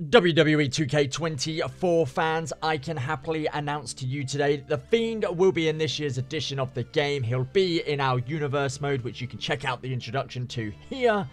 WWE 2K24 fans, I can happily announce to you today that the Fiend will be in this year's edition of the game. He'll be in our universe mode, which you can check out the introduction to here.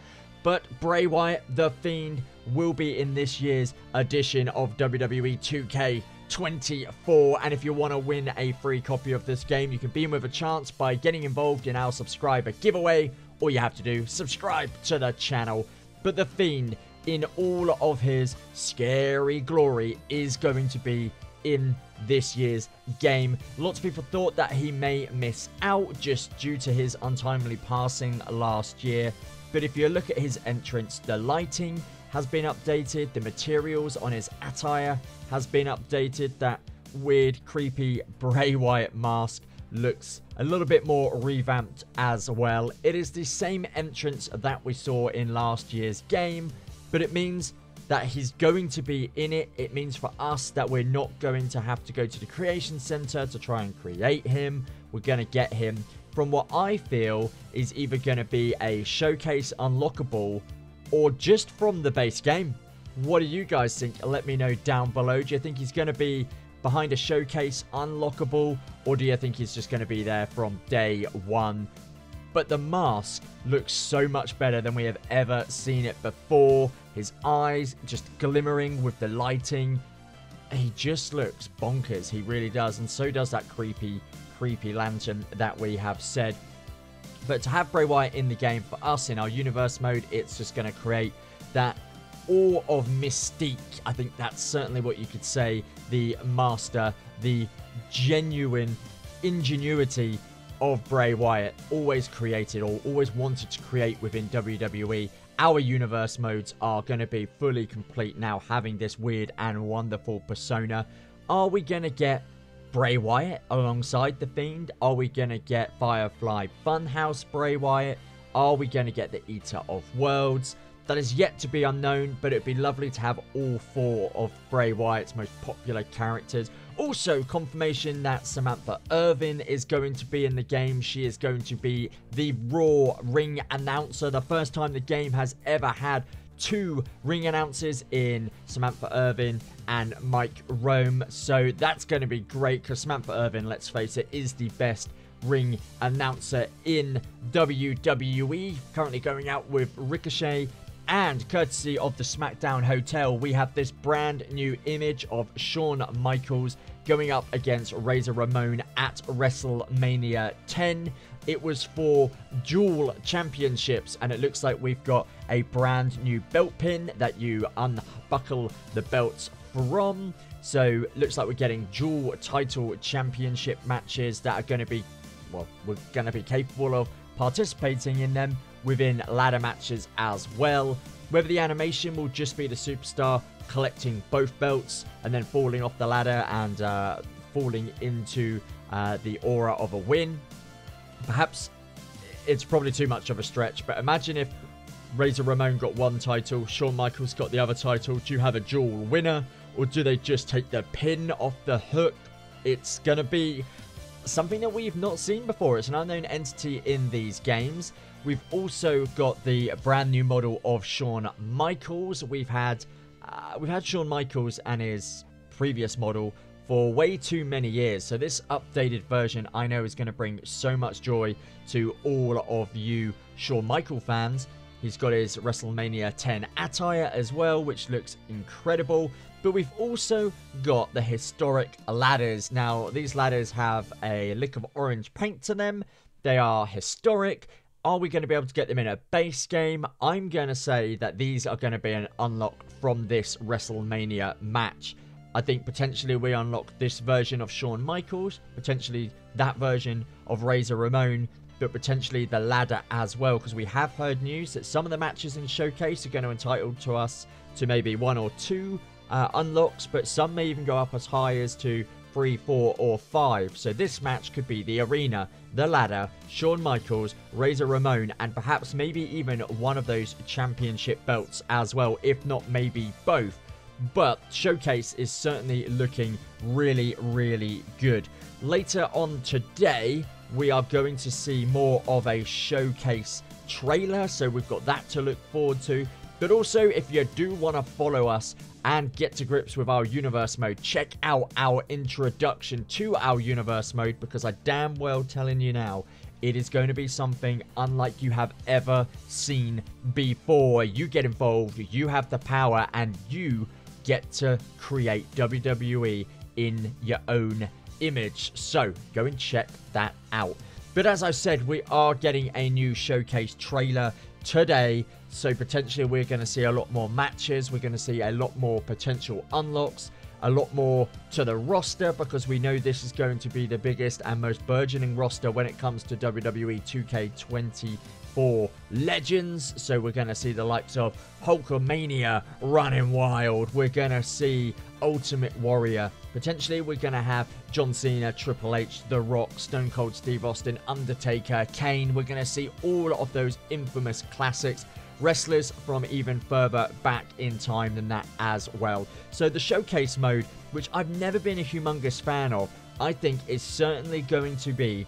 But Bray Wyatt, the Fiend, will be in this year's edition of WWE 2K24. And if you want to win a free copy of this game, you can be in with a chance by getting involved in our subscriber giveaway. All you have to do, subscribe to the channel. But the Fiend, in all of his scary glory, is going to be in this year's game. Lots of people thought that he may miss out just due to his untimely passing last year. But if you look at his entrance, the lighting has been updated, the materials on his attire has been updated, that weird, creepy Bray Wyatt mask looks a little bit more revamped as well. It is the same entrance that we saw in last year's game, but it means that he's going to be in it. It means for us that we're not going to have to go to the creation center to try and create him. We're going to get him from what I feel is either going to be a showcase unlockable or just from the base game. What do you guys think? Let me know down below. Do you think he's going to be behind a showcase unlockable, or do you think he's just going to be there from day one? But the mask looks so much better than we have ever seen it before. His eyes just glimmering with the lighting. He just looks bonkers. He really does. And so does that creepy lantern that we have said. But to have Bray Wyatt in the game for us in our universe mode, it's just going to create that awe of mystique. I think that's certainly what you could say. The master, the genuine ingenuity of Bray Wyatt, always created or always wanted to create within WWE. Our universe modes are going to be fully complete now, having this weird and wonderful persona. Are we going to get Bray Wyatt alongside the Fiend? Are we going to get Firefly Funhouse Bray Wyatt? Are we going to get the Eater of Worlds? That is yet to be unknown, but it'd be lovely to have all four of Bray Wyatt's most popular characters. Also, confirmation that Samantha Irvin is going to be in the game. She is going to be the Raw ring announcer. The first time the game has ever had two ring announcers in Samantha Irvin and Mike Rome. So that's going to be great because Samantha Irvin, let's face it, is the best ring announcer in WWE. Currently going out with Ricochet. And courtesy of the SmackDown Hotel, we have this brand new image of Shawn Michaels going up against Razor Ramon at WrestleMania 10. It was for dual championships, and it looks like we've got a brand new belt pin that you unbuckle the belts from. So looks like we're getting dual title championship matches that are going to be, well, we're going to be capable of participating in them within ladder matches as well. Whether the animation will just be the superstar collecting both belts and then falling off the ladder and falling into the aura of a win. Perhaps it's probably too much of a stretch, but imagine if Razor Ramon got one title, Shawn Michaels got the other title. Do you have a dual winner, or do they just take the pin off the hook? It's going to be something that we've not seen before. It's an unknown entity in these games. We've also got the brand new model of Shawn Michaels. We've had Shawn Michaels and his previous model for way too many years. So this updated version, I know, is going to bring so much joy to all of you Shawn Michaels fans. He's got his WrestleMania 10 attire as well, which looks incredible. But we've also got the historic ladders. Now, these ladders have a lick of orange paint to them. They are historic. Are we going to be able to get them in a base game? I'm going to say that these are going to be an unlock from this WrestleMania match. I think potentially we unlock this version of Shawn Michaels, potentially that version of Razor Ramon, but potentially the ladder as well, because we have heard news that some of the matches in Showcase are going to entitle to us to maybe 1 or 2 unlocks, but some may even go up as high as to 3, 4, or 5. So this match could be the arena, the ladder, Shawn Michaels, Razor Ramon, and perhaps maybe even one of those championship belts as well, if not maybe both. But Showcase is certainly looking really, really good. Later on today, we are going to see more of a Showcase trailer, so we've got that to look forward to. But also, if you do want to follow us and get to grips with our universe mode, check out our introduction to our universe mode, because I damn well telling you now, it is going to be something unlike you have ever seen before. You get involved, you have the power, and you get to create WWE in your own image. So go and check that out. But as I said, we are getting a new showcase trailer today, so potentially we're going to see a lot more matches, we're going to see a lot more potential unlocks, a lot more to the roster, because we know this is going to be the biggest and most burgeoning roster when it comes to WWE 2K24 Legends. So we're going to see the likes of Hulkamania running wild, we're going to see Ultimate Warrior, potentially we're going to have John Cena, Triple H, The Rock, Stone Cold Steve Austin, Undertaker, Kane. We're going to see all of those infamous classics, wrestlers from even further back in time than that as well. So the showcase mode, which I've never been a humongous fan of, I think is certainly going to be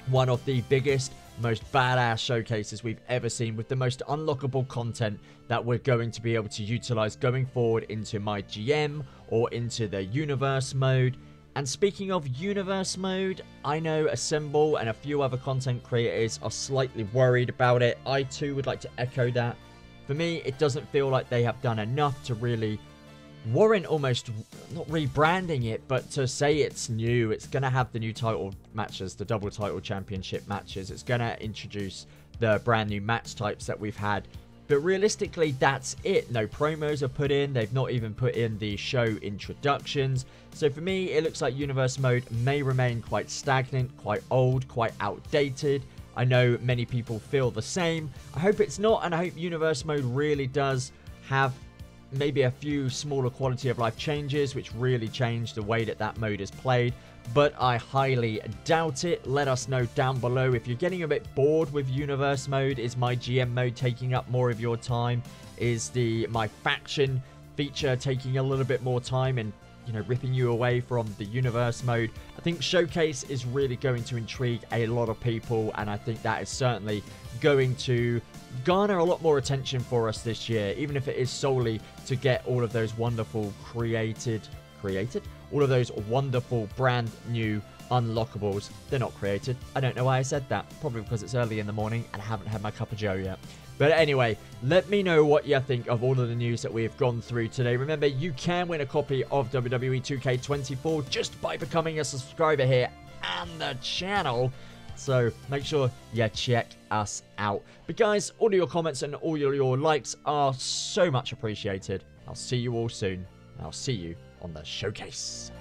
one of the biggest, most badass showcases we've ever seen, with the most unlockable content that we're going to be able to utilize going forward into my GM or into the universe mode. And speaking of universe mode, I know Assemble and a few other content creators are slightly worried about it. I too would like to echo that. For me, it doesn't feel like they have done enough to really warrant almost not rebranding it, but to say it's new. It's going to have the new title matches, the double title championship matches. It's going to introduce the brand new match types that we've had. But realistically, that's it. No promos are put in. They've not even put in the show introductions. So for me, it looks like universe mode may remain quite stagnant, quite old, quite outdated. I know many people feel the same. I hope it's not, and I hope universe mode really does have maybe a few smaller quality of life changes which really change the way that mode is played, but I highly doubt it. Let us know down below if you're getting a bit bored with universe mode. Is my GM mode taking up more of your time? Is my faction feature taking a little bit more time and, you know, ripping you away from the universe mode? I think showcase is really going to intrigue a lot of people, and I think that is certainly going to garner a lot more attention for us this year, even if it is solely to get all of those wonderful all of those wonderful brand new unlockables. They're not created. I don't know why I said that. Probably because it's early in the morning and I haven't had my cup of joe yet. But anyway, let me know what you think of all of the news that we have gone through today. Remember, you can win a copy of WWE 2K24 just by becoming a subscriber here and the channel. So make sure you check us out. But guys, all of your comments and all your likes are so much appreciated. I'll see you all soon. I'll see you on the showcase.